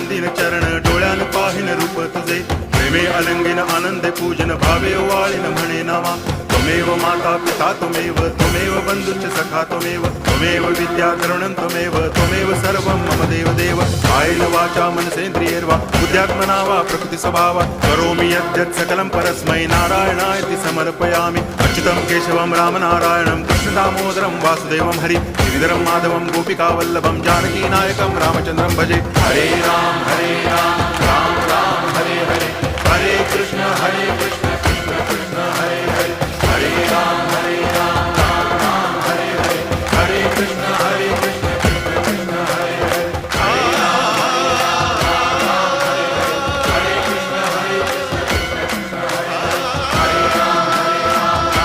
वंदिन चरण डोळ्यान पाहिन रूप तुझे प्रेमे अलंगिन आनंदे पूजन भावे ओवाळीन म्हणे नामा त्वमेव माता पिता त्वमेव बंधुश्च सखा त्वमेव विद्या तरुणं त्वमेव सर्वं मम देव कायेन वाचा मनसेन्द्रियैर्वा बुद्ध्यात्मना वा प्रकृति स्वभावात् करोमि यद्यत् सकलं परस्मै नारायणायति समर्पयामि अच्युतं केशवं रामनारायणं कृष्णदामोदरं वासुदेवं हरि गिरिधरं माधवं गोपिकावल्लभं जानकीनायकं रामचन्द्रं भजे हरे राम राम राम हरे हरे हरे कृष्ण